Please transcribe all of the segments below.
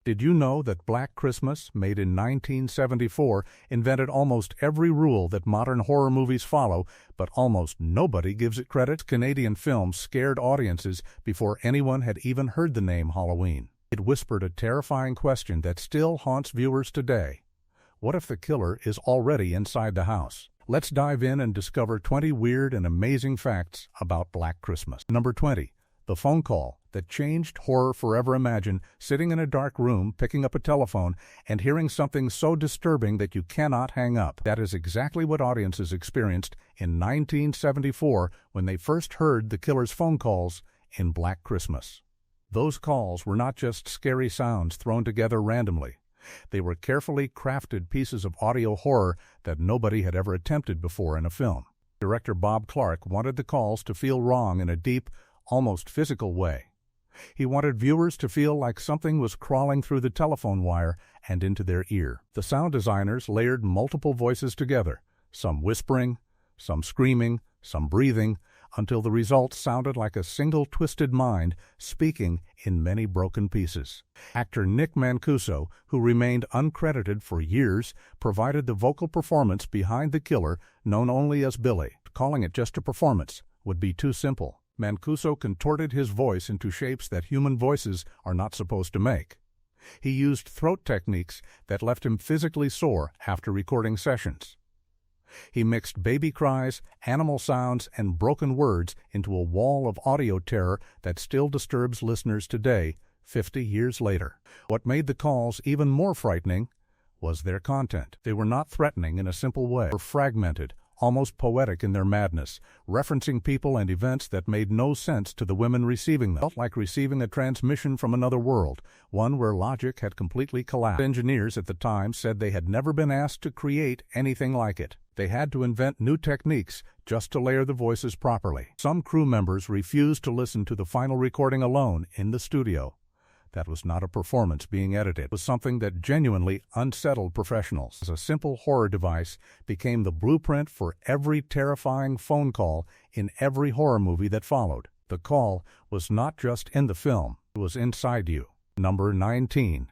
Did you know that Black Christmas, made in 1974, invented almost every rule that modern horror movies follow, but almost nobody gives it credit? Canadian film scared audiences before anyone had even heard the name Halloween. It whispered a terrifying question that still haunts viewers today. What if the killer is already inside the house? Let's dive in and discover 20 weird and amazing facts about Black Christmas. Number 20. The phone call that changed horror forever. Imagine sitting in a dark room, picking up a telephone, and hearing something so disturbing that you cannot hang up. That is exactly what audiences experienced in 1974 when they first heard the killer's phone calls in Black Christmas. Those calls were not just scary sounds thrown together randomly. They were carefully crafted pieces of audio horror that nobody had ever attempted before in a film. Director Bob Clark wanted the calls to feel wrong in a deep, almost physical way. He wanted viewers to feel like something was crawling through the telephone wire and into their ear. The sound designers layered multiple voices together, some whispering, some screaming, some breathing, until the result sounded like a single twisted mind speaking in many broken pieces. Actor Nick Mancuso, who remained uncredited for years, provided the vocal performance behind the killer, known only as Billy. Calling it just a performance would be too simple. Mancuso contorted his voice into shapes that human voices are not supposed to make. He used throat techniques that left him physically sore after recording sessions. He mixed baby cries, animal sounds, and broken words into a wall of audio terror that still disturbs listeners today, 50 years later. What made the calls even more frightening was their content. They were not threatening in a simple way. They were fragmented, almost poetic in their madness, referencing people and events that made no sense to the women receiving them. It felt like receiving a transmission from another world, one where logic had completely collapsed. Engineers at the time said they had never been asked to create anything like it. They had to invent new techniques just to layer the voices properly. Some crew members refused to listen to the final recording alone in the studio. That was not a performance being edited. It was something that genuinely unsettled professionals. As a simple horror device became the blueprint for every terrifying phone call in every horror movie that followed. The call was not just in the film, it was inside you. Number 19.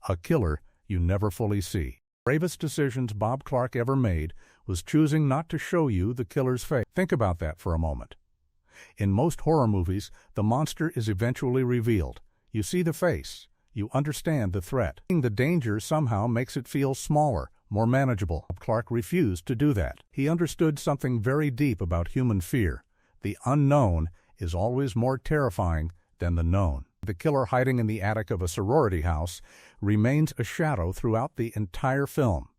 A killer you never fully see. The bravest decisions Bob Clark ever made was choosing not to show you the killer's face. Think about that for a moment. In most horror movies, the monster is eventually revealed. You see the face. You understand the threat. The danger somehow makes it feel smaller, more manageable. Clark refused to do that. He understood something very deep about human fear. The unknown is always more terrifying than the known. The killer hiding in the attic of a sorority house remains a shadow throughout the entire film.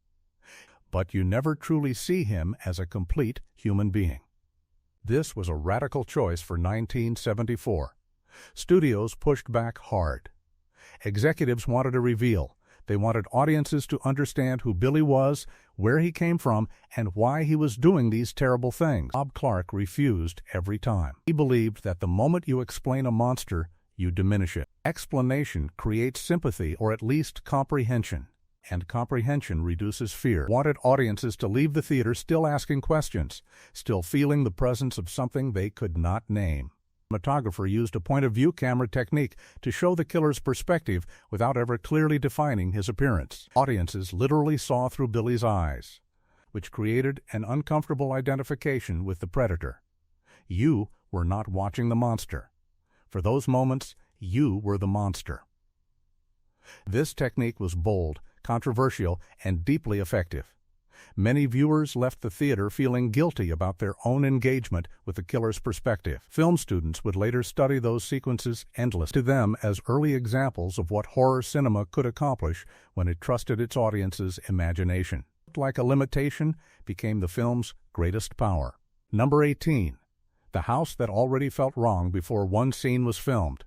But you never truly see him as a complete human being. This was a radical choice for 1974. Studios pushed back hard. Executives wanted a reveal. They wanted audiences to understand who Billy was, where he came from, and why he was doing these terrible things. Bob Clark refused every time. He believed that the moment you explain a monster, you diminish it. Explanation creates sympathy or at least comprehension, and comprehension reduces fear. He wanted audiences to leave the theater still asking questions, still feeling the presence of something they could not name. The cinematographer used a point-of-view camera technique to show the killer's perspective without ever clearly defining his appearance. Audiences literally saw through Billy's eyes, which created an uncomfortable identification with the predator. You were not watching the monster. For those moments, you were the monster. This technique was bold, controversial, and deeply effective. Many viewers left the theater feeling guilty about their own engagement with the killer's perspective. Film students would later study those sequences endlessly, to them as early examples of what horror cinema could accomplish when it trusted its audience's imagination. Like a limitation became the film's greatest power. Number 18. The house that already felt wrong before one scene was filmed.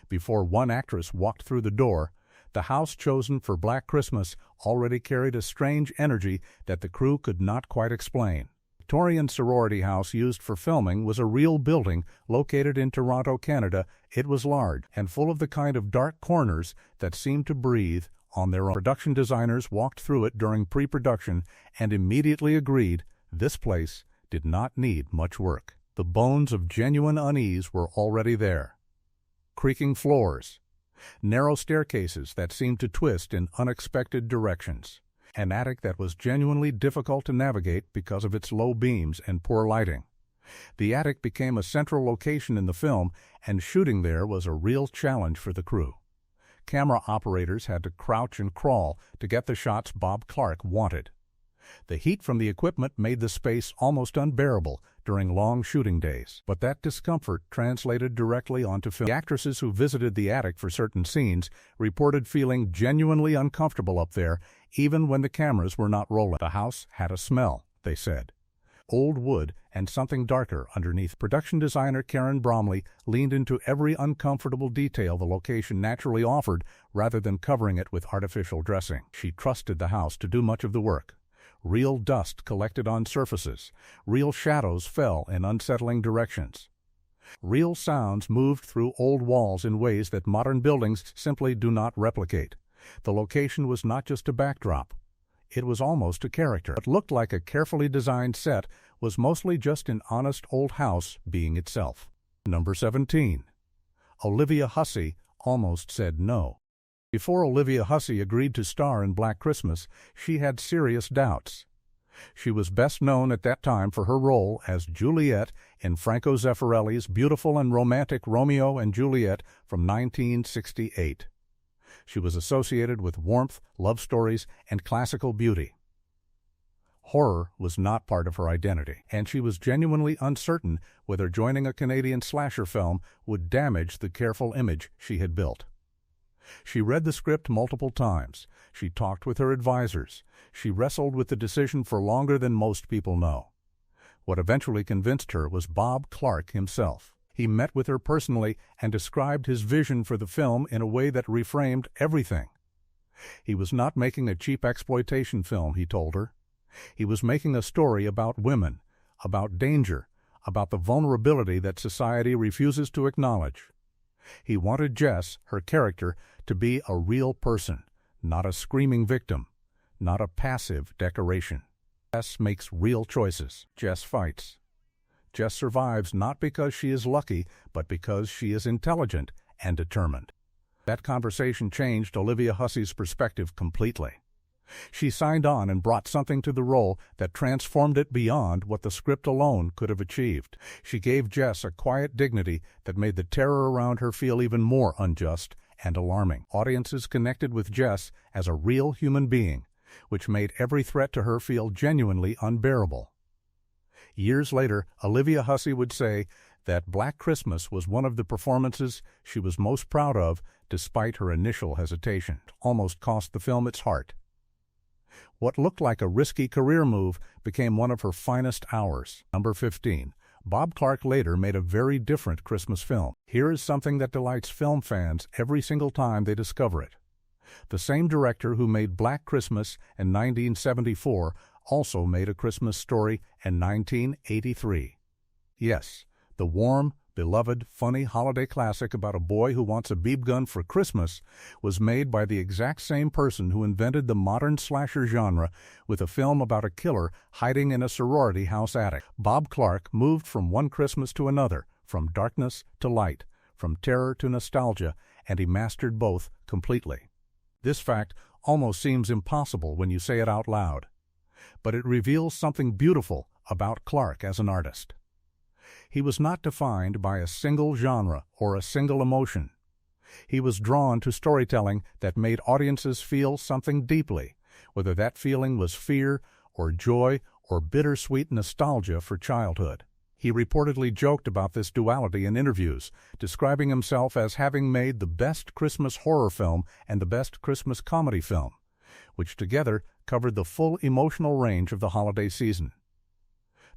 Before one actress walked through the door, the house chosen for Black Christmas already carried a strange energy that the crew could not quite explain. The Victorian sorority house used for filming was a real building located in Toronto, Canada. It was large and full of the kind of dark corners that seemed to breathe on their own. Production designers walked through it during pre-production and immediately agreed this place did not need much work. The bones of genuine unease were already there. Creaking floors, narrow staircases that seemed to twist in unexpected directions, an attic that was genuinely difficult to navigate because of its low beams and poor lighting. The attic became a central location in the film, and shooting there was a real challenge for the crew. Camera operators had to crouch and crawl to get the shots Bob Clark wanted. The heat from the equipment made the space almost unbearable during long shooting days, but that discomfort translated directly onto film. The actresses who visited the attic for certain scenes reported feeling genuinely uncomfortable up there, even when the cameras were not rolling. The house had a smell, they said. Old wood and something darker underneath. Production designer Karen Bromley leaned into every uncomfortable detail the location naturally offered rather than covering it with artificial dressing. She trusted the house to do much of the work. Real dust collected on surfaces. Real shadows fell in unsettling directions. Real sounds moved through old walls in ways that modern buildings simply do not replicate. The location was not just a backdrop. It was almost a character. What looked like a carefully designed set was mostly just an honest old house being itself. Number 17. Olivia Hussey almost said no. Before Olivia Hussey agreed to star in Black Christmas, she had serious doubts. She was best known at that time for her role as Juliet in Franco Zeffirelli's beautiful and romantic Romeo and Juliet from 1968. She was associated with warmth, love stories, and classical beauty. Horror was not part of her identity, and she was genuinely uncertain whether joining a Canadian slasher film would damage the careful image she had built. She read the script multiple times. She talked with her advisors. She wrestled with the decision for longer than most people know. What eventually convinced her was Bob Clark himself. He met with her personally and described his vision for the film in a way that reframed everything. He was not making a cheap exploitation film, he told her. He was making a story about women, about danger, about the vulnerability that society refuses to acknowledge. He wanted Jess, her character, to be a real person, not a screaming victim, not a passive decoration. Jess makes real choices. Jess fights. Jess survives not because she is lucky, but because she is intelligent and determined. That conversation changed Olivia Hussey's perspective completely. She signed on and brought something to the role that transformed it beyond what the script alone could have achieved. She gave Jess a quiet dignity that made the terror around her feel even more unjust and alarming. Audiences connected with Jess as a real human being, which made every threat to her feel genuinely unbearable. Years later, Olivia Hussey would say that Black Christmas was one of the performances she was most proud of, despite her initial hesitation. It almost cost the film its heart. What looked like a risky career move became one of her finest hours. Number 15. Bob Clark later made a very different Christmas film. Here is something that delights film fans every single time they discover it. The same director who made Black Christmas in 1974 also made A Christmas Story in 1983. Yes, the warm, beloved, funny holiday classic about a boy who wants a BB gun for Christmas was made by the exact same person who invented the modern slasher genre with a film about a killer hiding in a sorority house attic. Bob Clark moved from one Christmas to another, from darkness to light, from terror to nostalgia, and he mastered both completely. This fact almost seems impossible when you say it out loud, but it reveals something beautiful about Clark as an artist. He was not defined by a single genre or a single emotion. He was drawn to storytelling that made audiences feel something deeply, whether that feeling was fear or joy or bittersweet nostalgia for childhood. He reportedly joked about this duality in interviews, describing himself as having made the best Christmas horror film and the best Christmas comedy film, which together covered the full emotional range of the holiday season.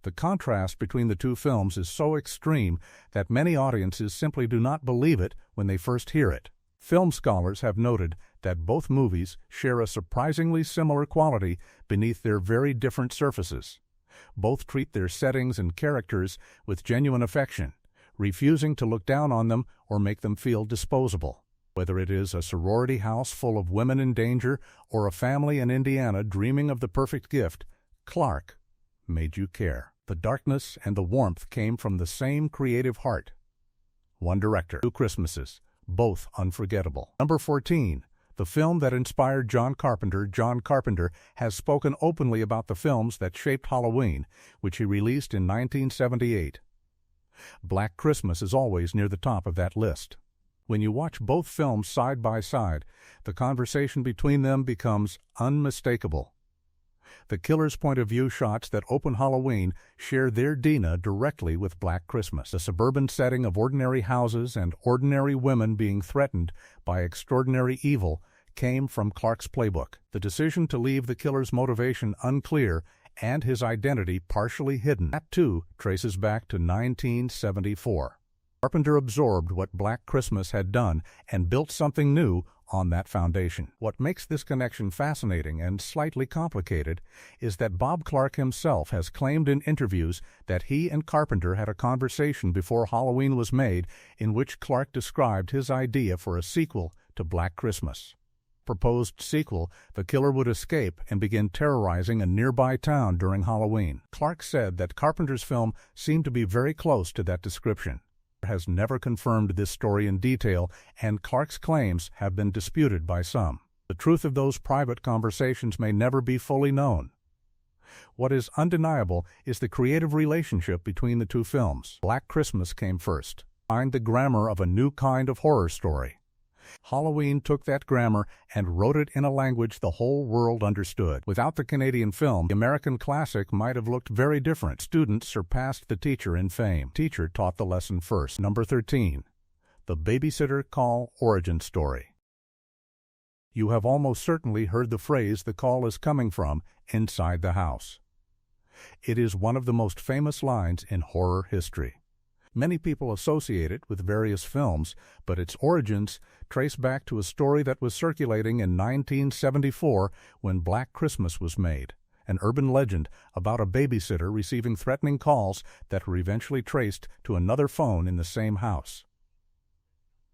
The contrast between the two films is so extreme that many audiences simply do not believe it when they first hear it. Film scholars have noted that both movies share a surprisingly similar quality beneath their very different surfaces. Both treat their settings and characters with genuine affection, refusing to look down on them or make them feel disposable. Whether it is a sorority house full of women in danger or a family in Indiana dreaming of the perfect gift, Clark made you care. The darkness and the warmth came from the same creative heart. One director, two Christmases, both unforgettable. Number 14. The film that inspired John Carpenter has spoken openly about the films that shaped Halloween, which he released in 1978. Black Christmas is always near the top of that list. When you watch both films side by side, the conversation between them becomes unmistakable. The killer's point of view shots that open Halloween share their Dina directly with Black Christmas. The suburban setting of ordinary houses and ordinary women being threatened by extraordinary evil came from Clark's playbook. The decision to leave the killer's motivation unclear and his identity partially hidden, that too traces back to 1974. Carpenter absorbed what Black Christmas had done and built something new on that foundation. What makes this connection fascinating and slightly complicated is that Bob Clark himself has claimed in interviews that he and Carpenter had a conversation before Halloween was made in which Clark described his idea for a sequel to Black Christmas. Proposed sequel, the killer would escape and begin terrorizing a nearby town during Halloween. Clark said that Carpenter's film seemed to be very close to that description. Has never confirmed this story in detail, and Clark's claims have been disputed by some. The truth of those private conversations may never be fully known. What is undeniable is the creative relationship between the two films. Black Christmas came first, find the grammar of a new kind of horror story. Halloween took that grammar and wrote it in a language the whole world understood. Without the Canadian film, the American classic might have looked very different. Students surpassed the teacher in fame. Teacher taught the lesson first. Number 13. The Babysitter Call Origin Story. You have almost certainly heard the phrase "the call is coming from inside the house." It is one of the most famous lines in horror history. Many people associate it with various films, but its origins trace back to a story that was circulating in 1974 when Black Christmas was made, an urban legend about a babysitter receiving threatening calls that were eventually traced to another phone in the same house.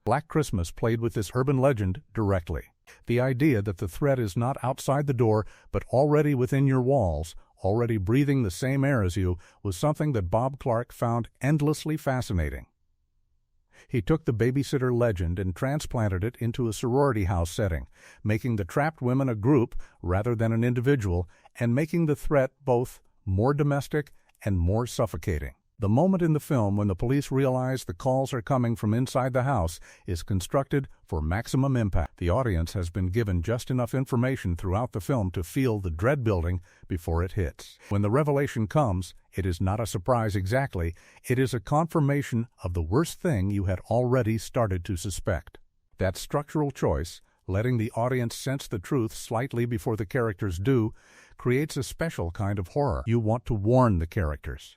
Black Christmas played with this urban legend directly. The idea that the threat is not outside the door but already within your walls, already breathing the same air as you, was something that Bob Clark found endlessly fascinating. He took the babysitter legend and transplanted it into a sorority house setting, making the trapped women a group rather than an individual, and making the threat both more domestic and more suffocating. The moment in the film when the police realize the calls are coming from inside the house is constructed for maximum impact. The audience has been given just enough information throughout the film to feel the dread building before it hits. When the revelation comes, it is not a surprise exactly. It is a confirmation of the worst thing you had already started to suspect. That structural choice, letting the audience sense the truth slightly before the characters do, creates a special kind of horror. You want to warn the characters.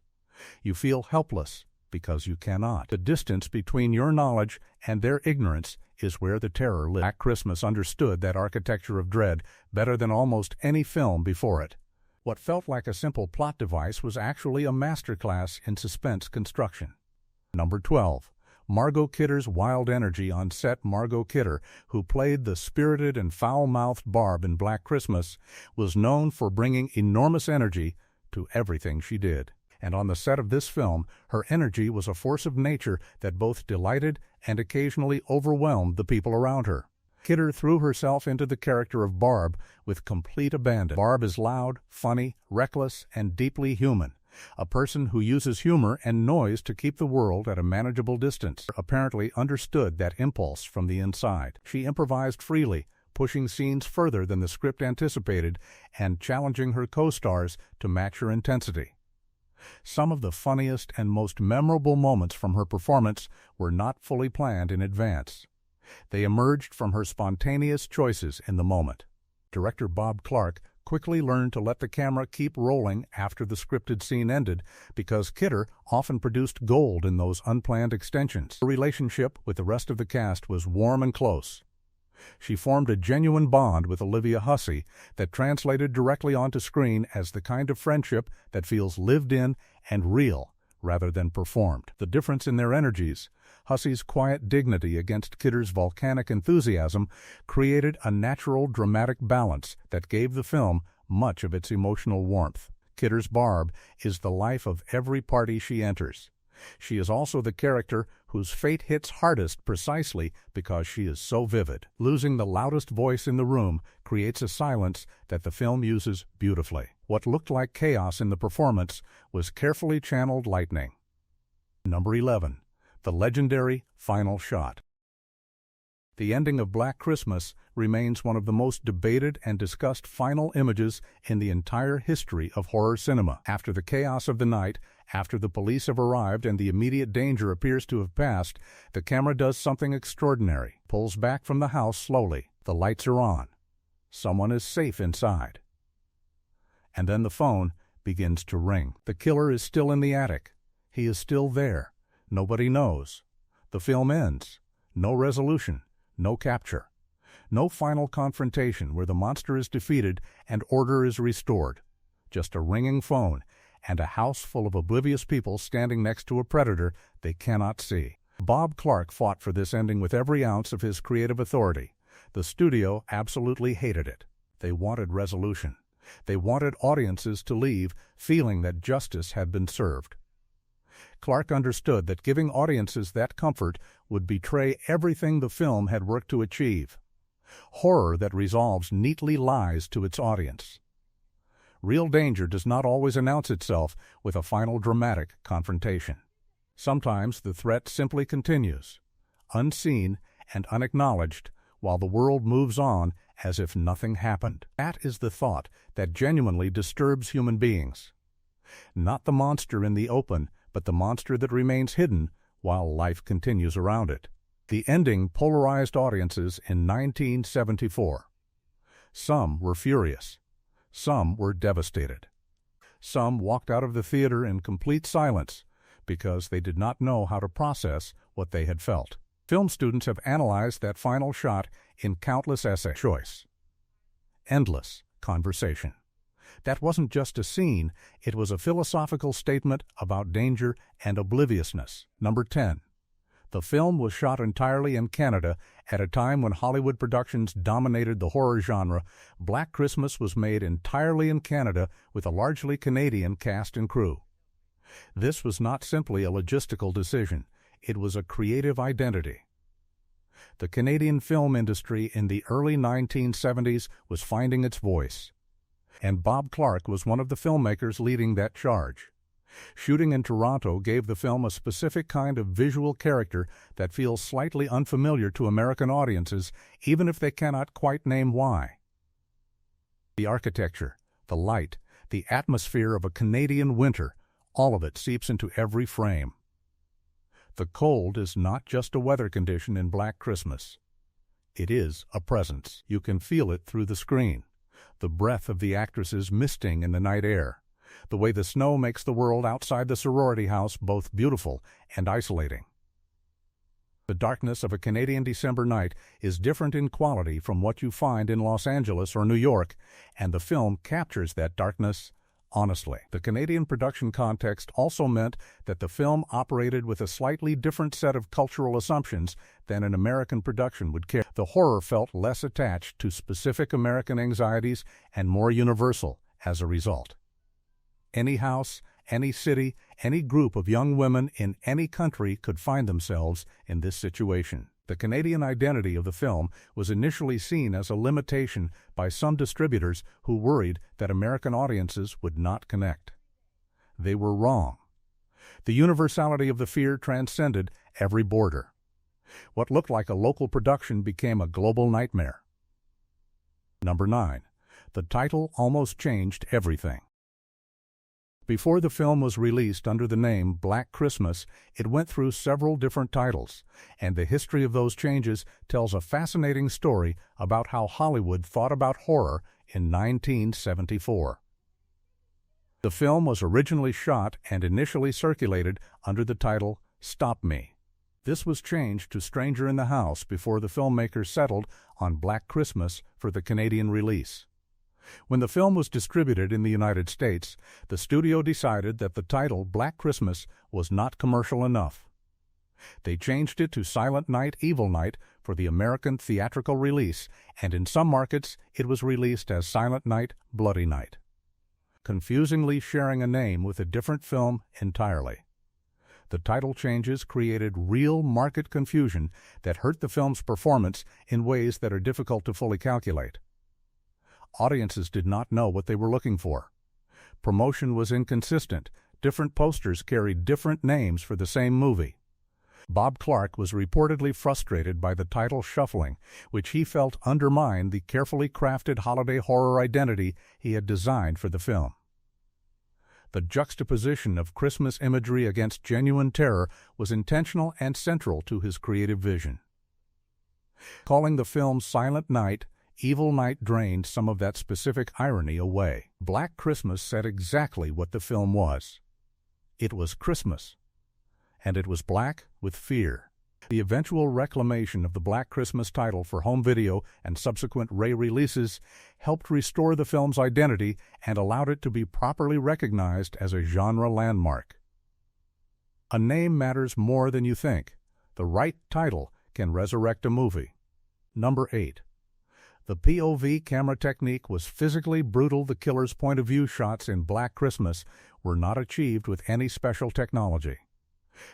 You feel helpless because you cannot. The distance between your knowledge and their ignorance is where the terror lives. Black Christmas understood that architecture of dread better than almost any film before it. What felt like a simple plot device was actually a masterclass in suspense construction. Number 12. Margot Kidder's wild energy on set. Margot Kidder, who played the spirited and foul-mouthed Barb in Black Christmas, was known for bringing enormous energy to everything she did. And on the set of this film, her energy was a force of nature that both delighted and occasionally overwhelmed the people around her. Kidder threw herself into the character of Barb with complete abandon. Barb is loud, funny, reckless, and deeply human, a person who uses humor and noise to keep the world at a manageable distance. Apparently understood that impulse from the inside. She improvised freely, pushing scenes further than the script anticipated and challenging her co-stars to match her intensity. Some of the funniest and most memorable moments from her performance were not fully planned in advance. They emerged from her spontaneous choices in the moment. Director Bob Clark quickly learned to let the camera keep rolling after the scripted scene ended because Kidder often produced gold in those unplanned extensions. Her relationship with the rest of the cast was warm and close. She formed a genuine bond with Olivia Hussey that translated directly onto screen as the kind of friendship that feels lived in and real rather than performed. The difference in their energies, Hussey's quiet dignity against Kidder's volcanic enthusiasm, created a natural dramatic balance that gave the film much of its emotional warmth. Kidder's Barb is the life of every party she enters. She is also the character whose fate hits hardest precisely because she is so vivid. Losing the loudest voice in the room creates a silence that the film uses beautifully. What looked like chaos in the performance was carefully channeled lightning. Number 11. The legendary final shot. The ending of Black Christmas remains one of the most debated and discussed final images in the entire history of horror cinema. After the chaos of the night, after the police have arrived and the immediate danger appears to have passed, the camera does something extraordinary, pulls back from the house slowly. The lights are on. Someone is safe inside. And then the phone begins to ring. The killer is still in the attic. He is still there. Nobody knows. The film ends. No resolution. No capture. No final confrontation where the monster is defeated and order is restored. Just a ringing phone and a house full of oblivious people standing next to a predator they cannot see. Bob Clark fought for this ending with every ounce of his creative authority. The studio absolutely hated it. They wanted resolution. They wanted audiences to leave feeling that justice had been served. Clark understood that giving audiences that comfort would betray everything the film had worked to achieve. Horror that resolves neatly lies to its audience. Real danger does not always announce itself with a final dramatic confrontation. Sometimes the threat simply continues, unseen and unacknowledged, while the world moves on as if nothing happened. That is the thought that genuinely disturbs human beings. Not the monster in the open, but the monster that remains hidden while life continues around it. The ending polarized audiences in 1974. Some were furious. Some were devastated. Some walked out of the theater in complete silence because they did not know how to process what they had felt. Film students have analyzed that final shot in countless essays. Choice. Endless conversation. That wasn't just a scene, it was a philosophical statement about danger and obliviousness. Number 10. The film was shot entirely in Canada at a time when Hollywood productions dominated the horror genre. Black Christmas was made entirely in Canada with a largely Canadian cast and crew. This was not simply a logistical decision, it was a creative identity. The Canadian film industry in the early 1970s was finding its voice, and Bob Clark was one of the filmmakers leading that charge. Shooting in Toronto gave the film a specific kind of visual character that feels slightly unfamiliar to American audiences, even if they cannot quite name why. The architecture, the light, the atmosphere of a Canadian winter, all of it seeps into every frame. The cold is not just a weather condition in Black Christmas. It is a presence. You can feel it through the screen. The breath of the actresses misting in the night air. The way the snow makes the world outside the sorority house both beautiful and isolating. The darkness of a Canadian December night is different in quality from what you find in Los Angeles or New York, and the film captures that darkness honestly. The Canadian production context also meant that the film operated with a slightly different set of cultural assumptions than an American production would carry. The horror felt less attached to specific American anxieties and more universal as a result. Any house, any city, any group of young women in any country could find themselves in this situation. The Canadian identity of the film was initially seen as a limitation by some distributors who worried that American audiences would not connect. They were wrong. The universality of the fear transcended every border. What looked like a local production became a global nightmare. Number 9. The title almost changed everything. Before the film was released under the name Black Christmas, it went through several different titles, and the history of those changes tells a fascinating story about how Hollywood thought about horror in 1974. The film was originally shot and initially circulated under the title Stop Me. This was changed to Stranger in the House before the filmmakers settled on Black Christmas for the Canadian release. When the film was distributed in the United States, the studio decided that the title Black Christmas was not commercial enough. They changed it to Silent Night, Evil Night for the American theatrical release, and in some markets it was released as Silent Night, Bloody Night, confusingly sharing a name with a different film entirely. The title changes created real market confusion that hurt the film's performance in ways that are difficult to fully calculate. Audiences did not know what they were looking for. Promotion was inconsistent. Different posters carried different names for the same movie. Bob Clark was reportedly frustrated by the title shuffling, which he felt undermined the carefully crafted holiday horror identity he had designed for the film. The juxtaposition of Christmas imagery against genuine terror was intentional and central to his creative vision. Calling the film Silent Night, Evil Night drained some of that specific irony away. Black Christmas said exactly what the film was. It was Christmas, and it was black with fear. The eventual reclamation of the Black Christmas title for home video and subsequent re-releases helped restore the film's identity and allowed it to be properly recognized as a genre landmark. A name matters more than you think. The right title can resurrect a movie. Number 8. The POV camera technique was physically brutal. The killer's point-of-view shots in Black Christmas were not achieved with any special technology.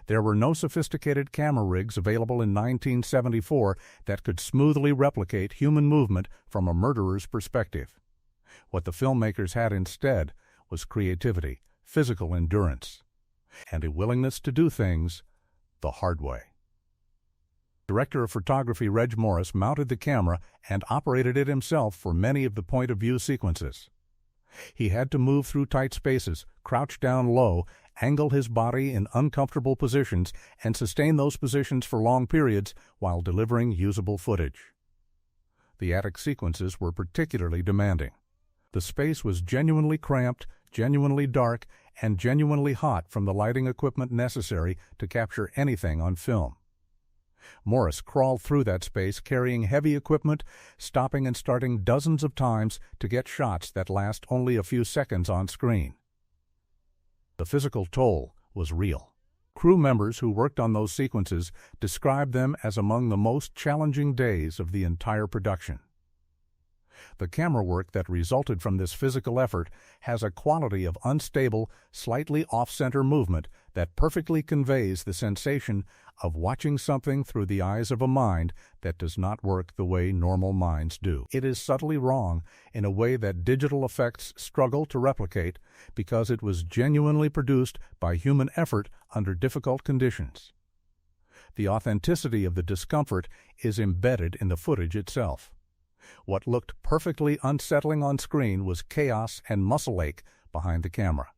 There were no sophisticated camera rigs available in 1974 that could smoothly replicate human movement from a murderer's perspective. What the filmmakers had instead was creativity, physical endurance, and a willingness to do things the hard way. Director of photography Reg Morris mounted the camera and operated it himself for many of the point-of-view sequences. He had to move through tight spaces, crouch down low, angle his body in uncomfortable positions, and sustain those positions for long periods while delivering usable footage. The attic sequences were particularly demanding. The space was genuinely cramped, genuinely dark, and genuinely hot from the lighting equipment necessary to capture anything on film. Morris crawled through that space carrying heavy equipment, stopping and starting dozens of times to get shots that last only a few seconds on screen. The physical toll was real. Crew members who worked on those sequences described them as among the most challenging days of the entire production. The camera work that resulted from this physical effort has a quality of unstable, slightly off-center movement that perfectly conveys the sensation of watching something through the eyes of a mind that does not work the way normal minds do. It is subtly wrong in a way that digital effects struggle to replicate because it was genuinely produced by human effort under difficult conditions. The authenticity of the discomfort is embedded in the footage itself. What looked perfectly unsettling on screen was chaos and muscle ache behind the camera.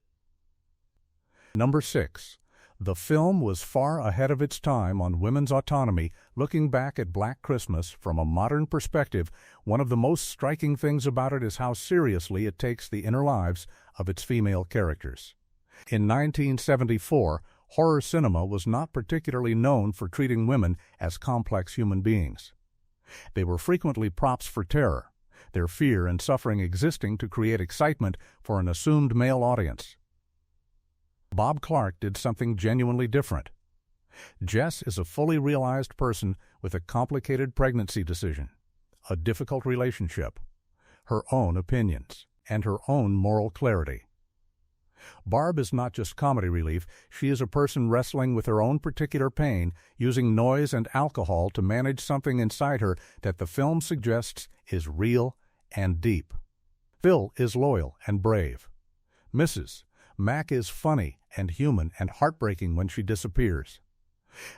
Number 6. The film was far ahead of its time on women's autonomy. Looking back at Black Christmas from a modern perspective, one of the most striking things about it is how seriously it takes the inner lives of its female characters. In 1974, horror cinema was not particularly known for treating women as complex human beings. They were frequently props for terror, their fear and suffering existing to create excitement for an assumed male audience. Bob Clark did something genuinely different. Jess is a fully realized person with a complicated pregnancy decision, a difficult relationship, her own opinions, and her own moral clarity. Barb is not just comedy relief, she is a person wrestling with her own particular pain, using noise and alcohol to manage something inside her that the film suggests is real and deep. Phil is loyal and brave. Mrs. Mac is funny and human and heartbreaking when she disappears.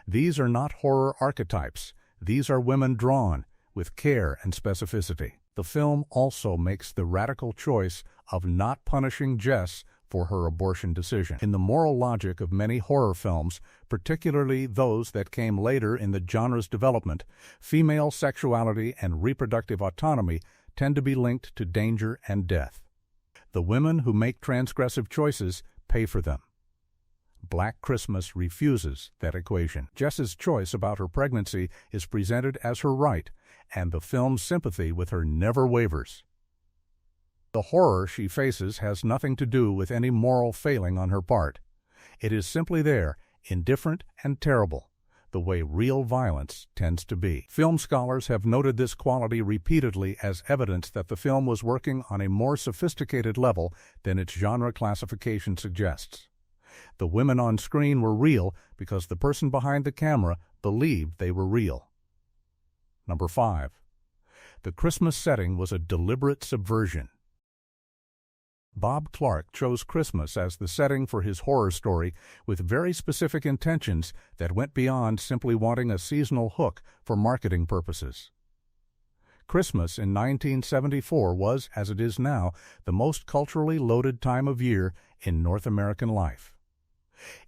These are not horror archetypes. These are women drawn with care and specificity. The film also makes the radical choice of not punishing Jess for her abortion decision. In the moral logic of many horror films, particularly those that came later in the genre's development, female sexuality and reproductive autonomy tend to be linked to danger and death. The women who make transgressive choices pay for them. Black Christmas refuses that equation. Jess's choice about her pregnancy is presented as her right, and the film's sympathy with her never wavers. The horror she faces has nothing to do with any moral failing on her part. It is simply there, indifferent and terrible, the way real violence tends to be. Film scholars have noted this quality repeatedly as evidence that the film was working on a more sophisticated level than its genre classification suggests. The women on screen were real because the person behind the camera believed they were real. Number 5. The Christmas setting was a deliberate subversion. Bob Clark chose Christmas as the setting for his horror story with very specific intentions that went beyond simply wanting a seasonal hook for marketing purposes. Christmas in 1974 was, as it is now, the most culturally loaded time of year in North American life.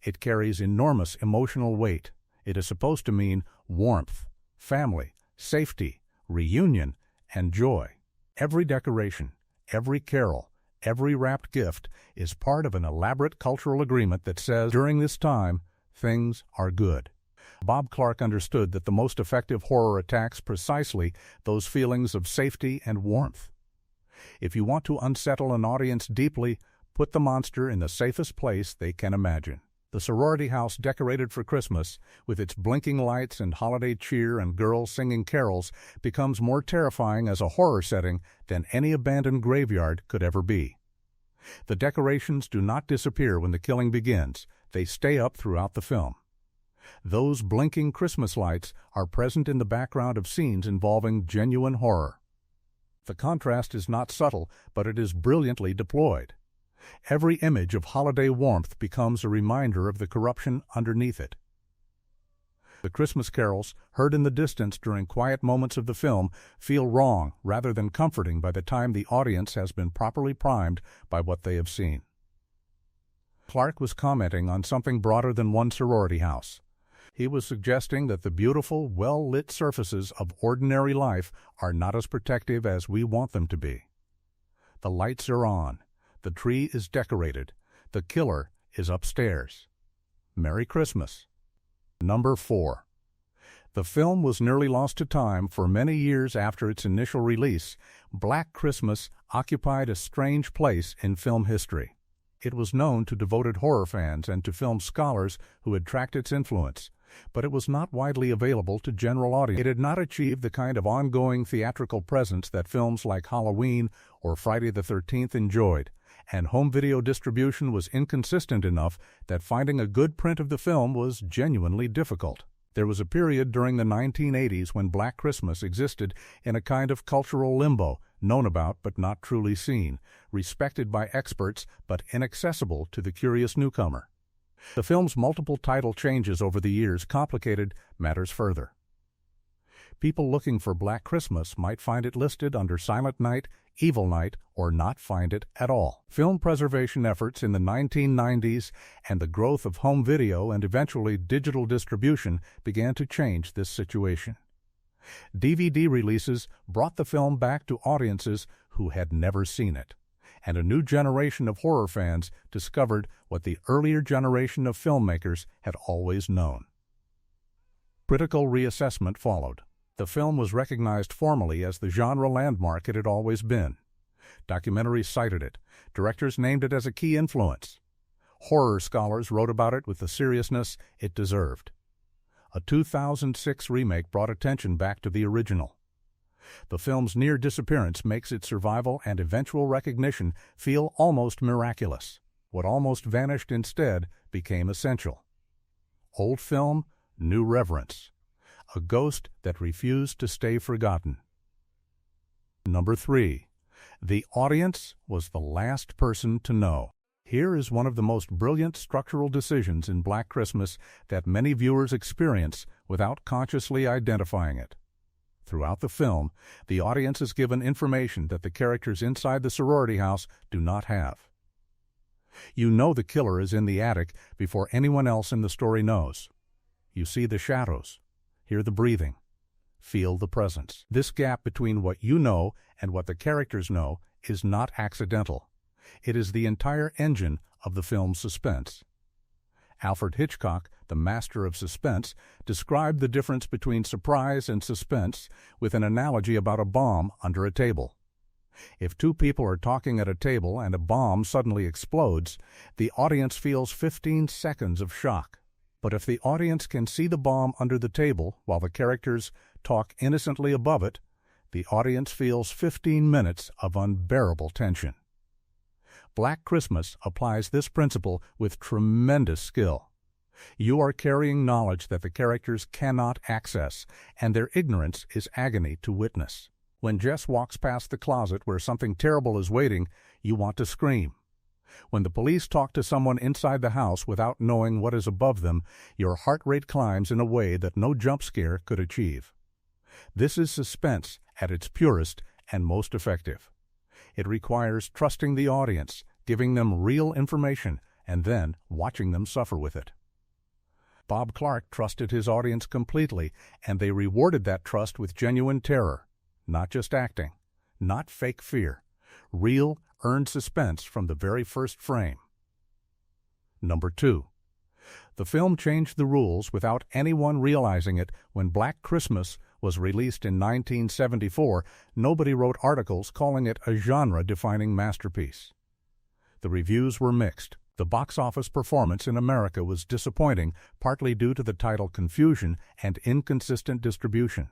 It carries enormous emotional weight. It is supposed to mean warmth, family, safety, reunion, and joy. Every decoration, every carol, every wrapped gift is part of an elaborate cultural agreement that says, during this time, things are good. Bob Clark understood that the most effective horror attacks precisely those feelings of safety and warmth. If you want to unsettle an audience deeply, put the monster in the safest place they can imagine. The sorority house decorated for Christmas, with its blinking lights and holiday cheer and girls singing carols, becomes more terrifying as a horror setting than any abandoned graveyard could ever be. The decorations do not disappear when the killing begins. They stay up throughout the film. Those blinking Christmas lights are present in the background of scenes involving genuine horror. The contrast is not subtle, but it is brilliantly deployed. Every image of holiday warmth becomes a reminder of the corruption underneath it. The Christmas carols, heard in the distance during quiet moments of the film, feel wrong rather than comforting by the time the audience has been properly primed by what they have seen. Clark was commenting on something broader than one sorority house. He was suggesting that the beautiful, well-lit surfaces of ordinary life are not as protective as we want them to be. The lights are on. The tree is decorated. The killer is upstairs. Merry Christmas. Number 4. The film was nearly lost to time. For many years after its initial release, Black Christmas occupied a strange place in film history. It was known to devoted horror fans and to film scholars who had tracked its influence, but it was not widely available to general audience. It had not achieved the kind of ongoing theatrical presence that films like Halloween or Friday the 13th enjoyed, and home video distribution was inconsistent enough that finding a good print of the film was genuinely difficult. There was a period during the 1980s when Black Christmas existed in a kind of cultural limbo, known about but not truly seen, respected by experts but inaccessible to the curious newcomer. The film's multiple title changes over the years complicated matters further. People looking for Black Christmas might find it listed under Silent Night, Evil Night, or not find it at all. Film preservation efforts in the 1990s and the growth of home video and eventually digital distribution began to change this situation. DVD releases brought the film back to audiences who had never seen it, and a new generation of horror fans discovered what the earlier generation of filmmakers had always known. Critical reassessment followed. The film was recognized formally as the genre landmark it had always been. Documentaries cited it. Directors named it as a key influence. Horror scholars wrote about it with the seriousness it deserved. A 2006 remake brought attention back to the original. The film's near disappearance makes its survival and eventual recognition feel almost miraculous. What almost vanished instead became essential. Old film, new reverence. A ghost that refused to stay forgotten. Number 3. The audience was the last person to know. Here is one of the most brilliant structural decisions in Black Christmas that many viewers experience without consciously identifying it. Throughout the film, the audience is given information that the characters inside the sorority house do not have. You know the killer is in the attic before anyone else in the story knows. You see the shadows, hear the breathing, feel the presence. This gap between what you know and what the characters know is not accidental. It is the entire engine of the film's suspense. Alfred Hitchcock, the master of suspense, described the difference between surprise and suspense with an analogy about a bomb under a table. If two people are talking at a table and a bomb suddenly explodes, the audience feels 15 seconds of shock. But if the audience can see the bomb under the table while the characters talk innocently above it, the audience feels 15 minutes of unbearable tension. Black Christmas applies this principle with tremendous skill. You are carrying knowledge that the characters cannot access, and their ignorance is agony to witness. When Jess walks past the closet where something terrible is waiting, you want to scream. When the police talk to someone inside the house without knowing what is above them, your heart rate climbs in a way that no jump scare could achieve. This is suspense at its purest and most effective. It requires trusting the audience, giving them real information, and then watching them suffer with it. Bob Clark trusted his audience completely, and they rewarded that trust with genuine terror. Not just acting, not fake fear, real, earned suspense from the very first frame. Number 2. The film changed the rules without anyone realizing it. When Black Christmas was released in 1974, nobody wrote articles calling it a genre-defining masterpiece. The reviews were mixed. The box office performance in America was disappointing, partly due to the title confusion and inconsistent distribution.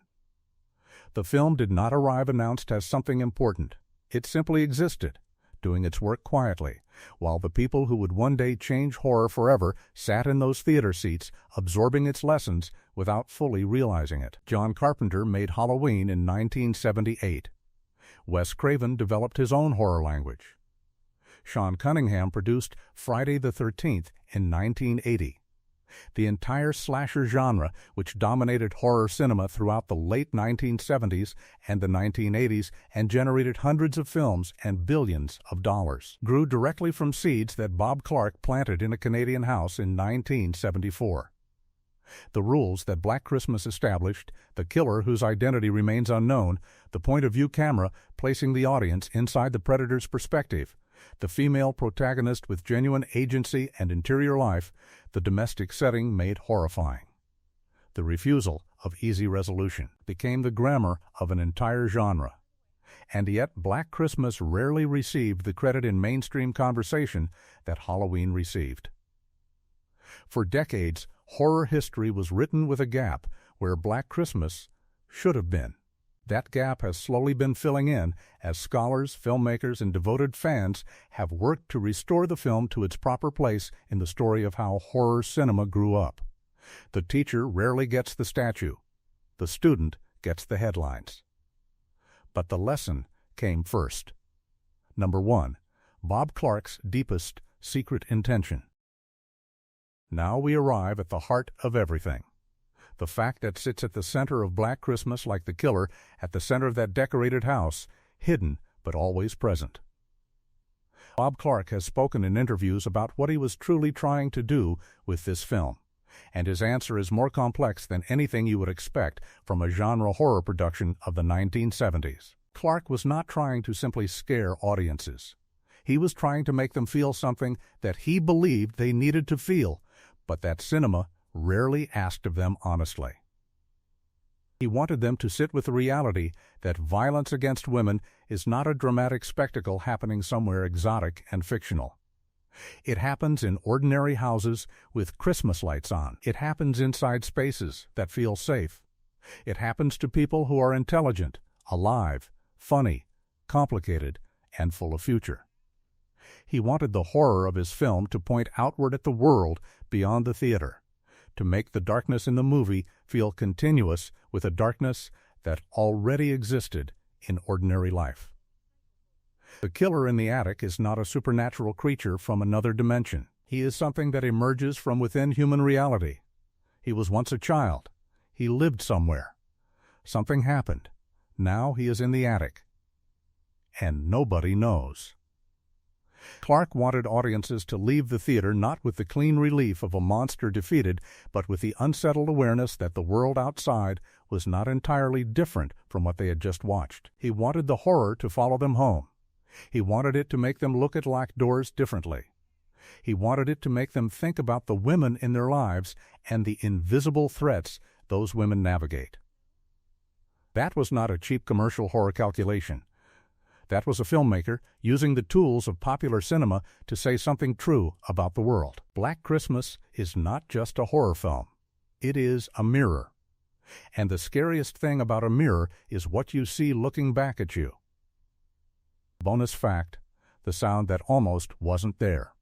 The film did not arrive announced as something important. It simply existed, doing its work quietly, while the people who would one day change horror forever sat in those theater seats, absorbing its lessons without fully realizing it. John Carpenter made Halloween in 1978. Wes Craven developed his own horror language. Sean Cunningham produced Friday the 13th in 1980. The entire slasher genre, which dominated horror cinema throughout the late 1970s and the 1980s and generated hundreds of films and billions of dollars, grew directly from seeds that Bob Clark planted in a Canadian house in 1974. The rules that Black Christmas established, the killer whose identity remains unknown, the point-of-view camera placing the audience inside the predator's perspective, the female protagonist with genuine agency and interior life, the domestic setting made horrifying. The refusal of easy resolution became the grammar of an entire genre. And yet Black Christmas rarely received the credit in mainstream conversation that Halloween received. For decades, horror history was written with a gap where Black Christmas should have been. That gap has slowly been filling in as scholars, filmmakers, and devoted fans have worked to restore the film to its proper place in the story of how horror cinema grew up. The teacher rarely gets the statue. The student gets the headlines. But the lesson came first. Number 1. Bob Clark's deepest secret intention. Now we arrive at the heart of everything. The fact that sits at the center of Black Christmas, like the killer, at the center of that decorated house, hidden but always present. Bob Clark has spoken in interviews about what he was truly trying to do with this film, and his answer is more complex than anything you would expect from a genre horror production of the 1970s. Clark was not trying to simply scare audiences. He was trying to make them feel something that he believed they needed to feel, but that cinema rarely asked of them honestly. He wanted them to sit with the reality that violence against women is not a dramatic spectacle happening somewhere exotic and fictional. It happens in ordinary houses with Christmas lights on. It happens inside spaces that feel safe. It happens to people who are intelligent, alive, funny, complicated, and full of future. He wanted the horror of his film to point outward at the world beyond the theater, to make the darkness in the movie feel continuous with a darkness that already existed in ordinary life. The killer in the attic is not a supernatural creature from another dimension. He is something that emerges from within human reality. He was once a child. He lived somewhere. Something happened. Now he is in the attic. And nobody knows. Clark wanted audiences to leave the theater not with the clean relief of a monster defeated, but with the unsettled awareness that the world outside was not entirely different from what they had just watched. He wanted the horror to follow them home. He wanted it to make them look at locked doors differently. He wanted it to make them think about the women in their lives and the invisible threats those women navigate. That was not a cheap commercial horror calculation. That was a filmmaker using the tools of popular cinema to say something true about the world. Black Christmas is not just a horror film. It is a mirror. And the scariest thing about a mirror is what you see looking back at you. Bonus fact, the the sound that almost wasn't there.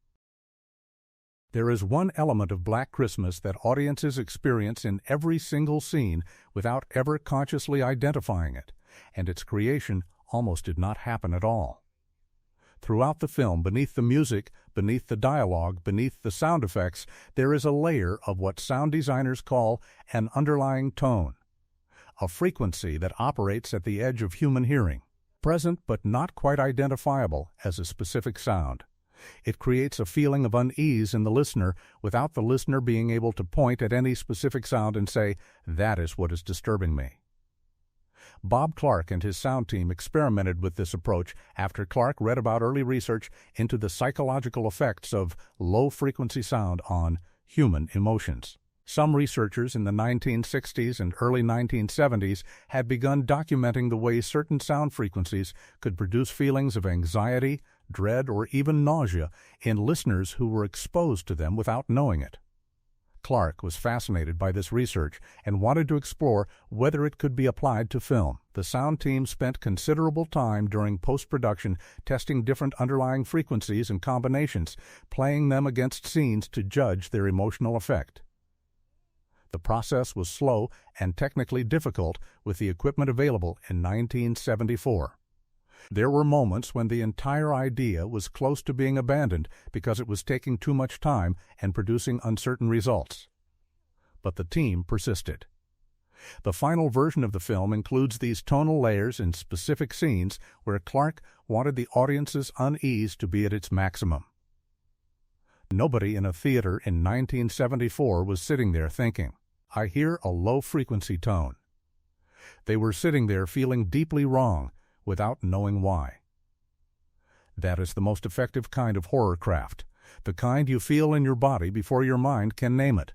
There is one element of Black Christmas that audiences experience in every single scene without ever consciously identifying it, and its creation almost did not happen at all. Throughout the film, beneath the music, beneath the dialogue, beneath the sound effects, there is a layer of what sound designers call an underlying tone, a frequency that operates at the edge of human hearing, present but not quite identifiable as a specific sound. It creates a feeling of unease in the listener without the listener being able to point at any specific sound and say, "That is what is disturbing me." Bob Clark and his sound team experimented with this approach after Clark read about early research into the psychological effects of low-frequency sound on human emotions. Some researchers in the 1960s and early 1970s had begun documenting the way certain sound frequencies could produce feelings of anxiety, dread, or even nausea in listeners who were exposed to them without knowing it. Clark was fascinated by this research and wanted to explore whether it could be applied to film. The sound team spent considerable time during post-production testing different underlying frequencies and combinations, playing them against scenes to judge their emotional effect. The process was slow and technically difficult with the equipment available in 1974. There were moments when the entire idea was close to being abandoned because it was taking too much time and producing uncertain results. But the team persisted. The final version of the film includes these tonal layers in specific scenes where Clark wanted the audience's unease to be at its maximum. Nobody in a theater in 1974 was sitting there thinking, "I hear a low-frequency tone." They were sitting there feeling deeply wrong, without knowing why. That is the most effective kind of horror craft, the kind you feel in your body before your mind can name it.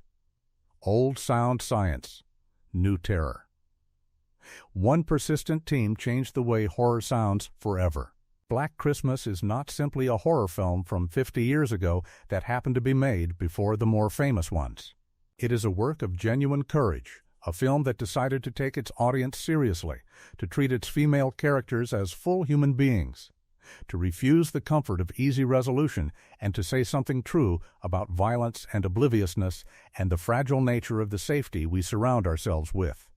Old sound science, new terror. One persistent team changed the way horror sounds forever. Black Christmas is not simply a horror film from 50 years ago that happened to be made before the more famous ones. It is a work of genuine courage, a film that decided to take its audience seriously, to treat its female characters as full human beings, to refuse the comfort of easy resolution, and to say something true about violence and obliviousness and the fragile nature of the safety we surround ourselves with.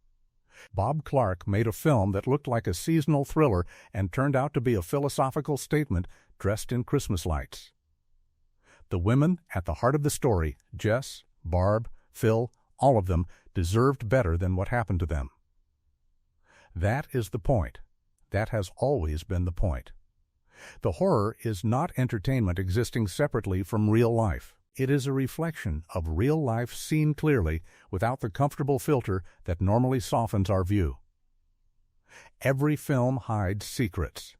Bob Clark made a film that looked like a seasonal thriller and turned out to be a philosophical statement dressed in Christmas lights. The women at the heart of the story, Jess, Barb, Phil, all of them, deserved better than what happened to them. That is the point. That has always been the point. The horror is not entertainment existing separately from real life. It is a reflection of real life seen clearly without the comfortable filter that normally softens our view. Every film hides secrets.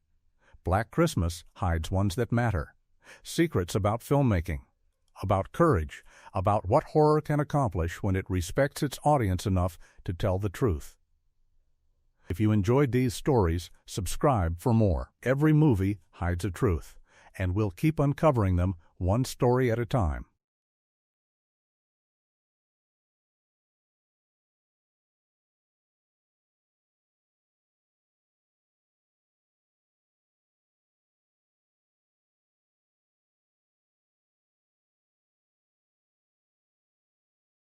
Black Christmas hides ones that matter. Secrets about filmmaking, about courage, about what horror can accomplish when it respects its audience enough to tell the truth. If you enjoyed these stories, subscribe for more. Every movie hides a truth, and we'll keep uncovering them one story at a time.